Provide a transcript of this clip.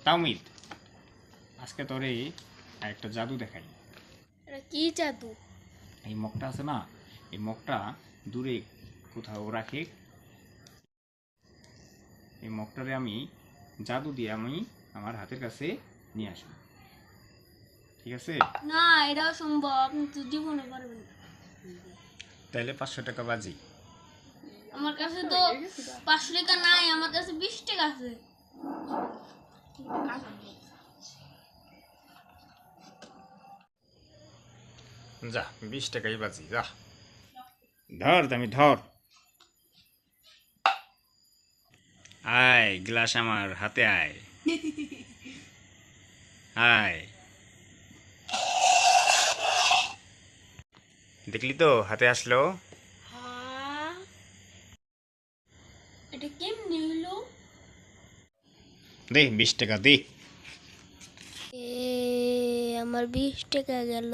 তাওমিদ, আজকে তোরে একটা জাদু দেখাই। এটা কি জাদু? এই মগটা আছে না, এই মগটা দূরে কোথাও রাখে। এই মগটারে আমি জাদু দিয়ে আমি আমার হাতের কাছে নিয়ে আসবো, ঠিক আছে? না, এটা সম্ভব, আপনি তো জীবনে পারবেন না। তাইলে 500 টাকা বাজি। আমার কাছে তো 5 টাকা নাই, আমার কাছে 20 টাকা আছে। যা, 20 টাকাই বাজি, যা। ধর তুমি ধর। আয় গ্লাস আমার হাতে আয়। আয়, দেখলি তো হাতে আসলো। হ্যাঁ, এটা কেমনি হলো? দে 20 টাকা দে। আমার 20 টাকা গেল।